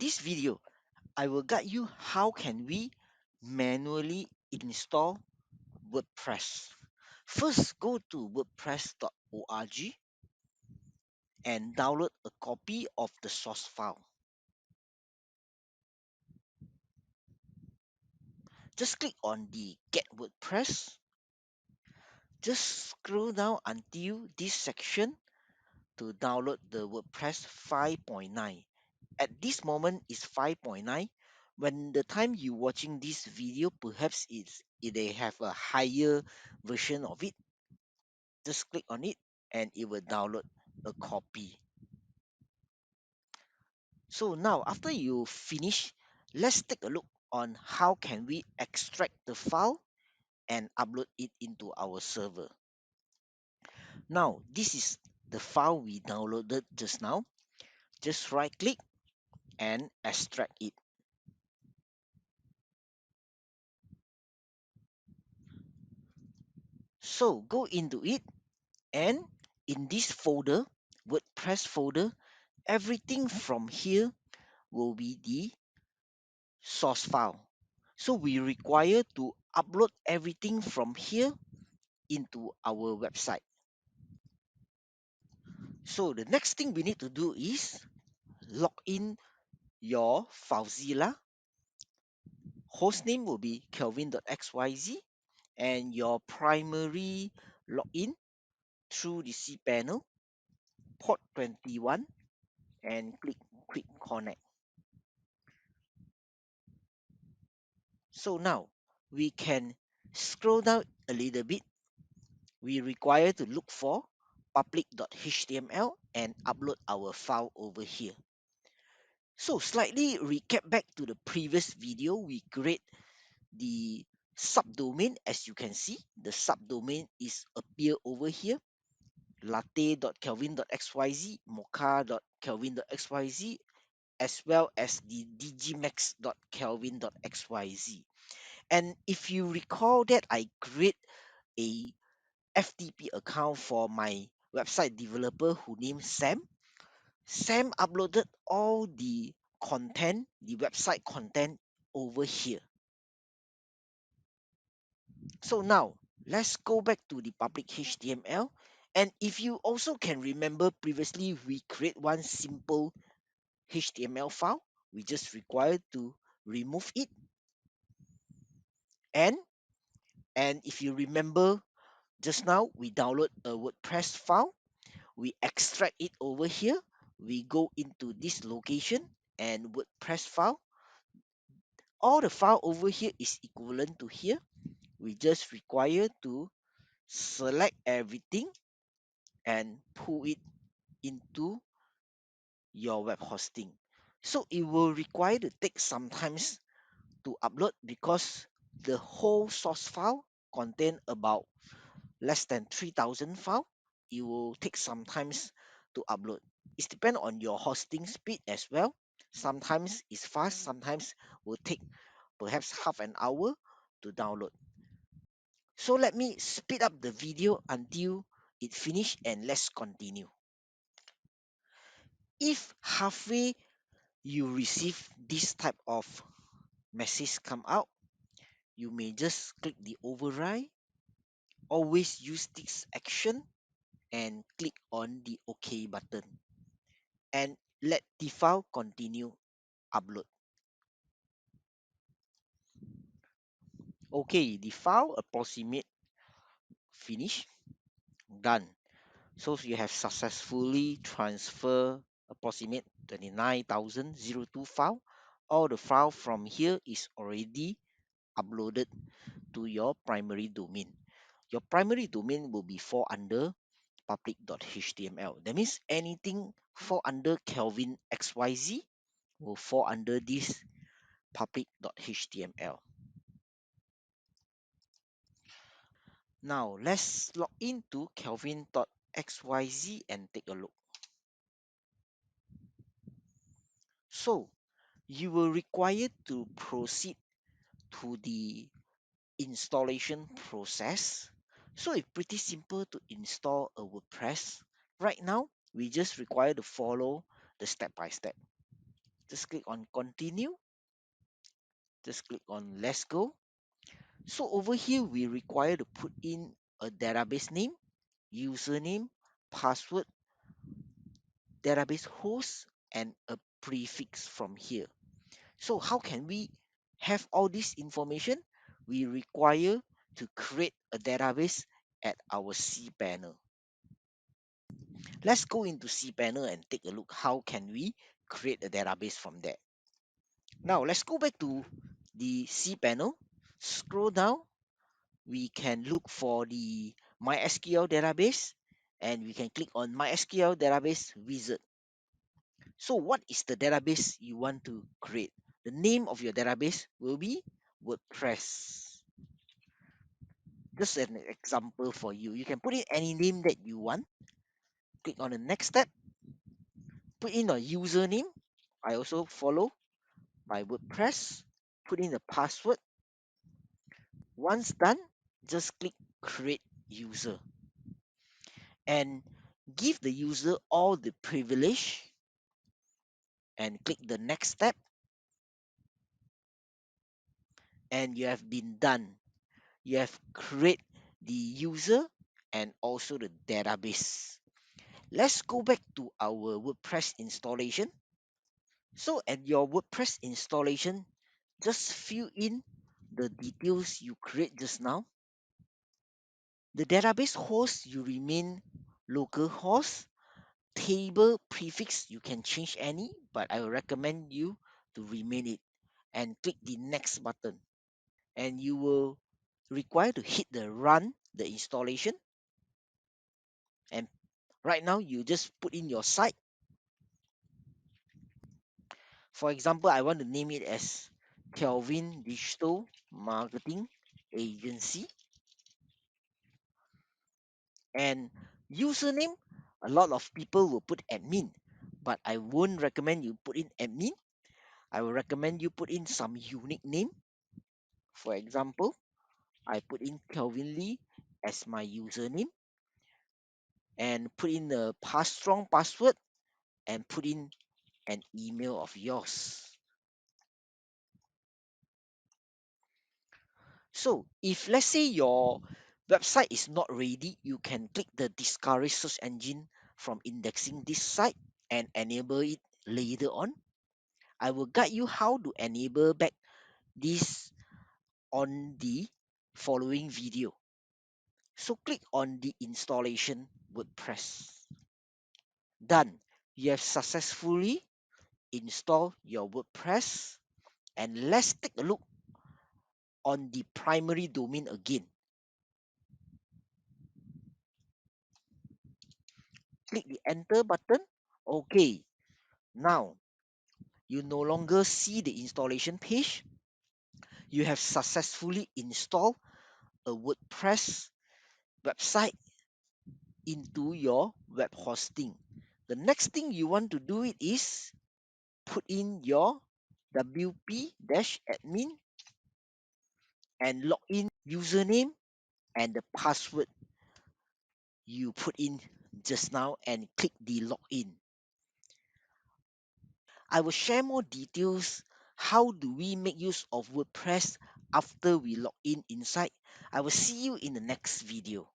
this video, I will guide you how can we manually install WordPress. First, go to wordpress.org and download a copy of the source file. Just click on the Get WordPress. Just scroll down until this section to download the WordPress 5.9. At this moment is 5.9. When the time you watching this video, perhaps they have a higher version of it. Just click on it and it will download a copy. So now after you finish, let's take a look on how can we extract the file and upload it into our server. Now this is the file we downloaded just now. Just right click and extract it. So go into it, and in this folder, WordPress folder, everything from here will be the source file. So we require to upload everything from here into our website. So the next thing we need to do is log in your FileZilla. Hostname will be calvin.xyz, and your primary login through the cPanel, port 21, and click connect. So now we can scroll down a little bit. We require to look for public.html and upload our file over here. So slightly recap back to the previous video, we create the subdomain. As you can see, the subdomain is appear over here, latte.calvin.xyz, mocha.calvin.xyz, as well as the digimax.calvin.xyz. And if you recall that I create a FTP account for my website developer who named Sam. Sam uploaded all the content, the website content over here. So now let's go back to the public HTML. And if you also can remember previously, we create one simple HTML file. We just require to remove it. And if you remember just now, we download a WordPress file. We extract it over here. We go into this location and WordPress file. All the file over here is equivalent to here. We just require to select everything and pull it into your web hosting. So it will require to take some times to upload because the whole source file contain about less than 3,000 file. It will take some times to upload. It depends on your hosting speed as well. Sometimes it's fast, sometimes will take perhaps half an hour to download. So let me speed up the video until it finished and let's continue. If halfway you receive this type of message come out, you may just click the override. Always use this action and click on the OK button and let the file continue upload. Okay, the file approximate finish, done. So you have successfully transferred approximate 29,002 file. All the file from here is already uploaded to your primary domain. Your primary domain will be fall under public.html. That means anything fall under Calvin XYZ will fall under this public.html. Now let's log into calvin.xyz and take a look. So you will require to proceed to the installation process. So it's pretty simple to install a WordPress. Right now, we just require to follow the step by step. Just click on continue. Just click on let's go. So over here, we require to put in a database name, username, password, database host, and a prefix from here. So how can we have all this information? We require to create a database at our cPanel. Let's go into cPanel and take a look how can we create a database from there. Now let's go back to the cPanel. Scroll down. We can look for the MySQL database and we can click on MySQL database wizard. So what is the database you want to create? The name of your database will be WordPress. Just an example for you. You can put in any name that you want. Click on the next step. Put in a username. I also follow my WordPress. Put in the password. Once done, just click create user and give the user all the privilege and click the next step and you have been done. You have create the user and also the database. Let's go back to our WordPress installation. So at your WordPress installation, just fill in the details you create just now. The database host, you remain localhost. Table prefix, you can change any, but I will recommend you to remain it and click the next button. And you will require to hit the run the installation. And right now, you just put in your site. For example, I want to name it as Calvyn Digital Marketing Agency. And username, a lot of people will put admin, but I won't recommend you put in admin. I will recommend you put in some unique name. For example, I put in Calvyn Lee as my username and put in a strong password and put in an email of yours. So if let's say your website is not ready, you can click the discourage search engine from indexing this site and enable it later on. I will guide you how to enable back this on the following video. So click on the installation WordPress. Done. You have successfully installed your WordPress and let's take a look on the primary domain again. Click the enter button. Okay, now you no longer see the installation page. You have successfully installed a WordPress website into your web hosting. The next thing you want to do it is put in your wp-admin and log in username and the password you put in just now and click the login. I will share more details. How do we make use of WordPress after we log in inside? I will see you in the next video.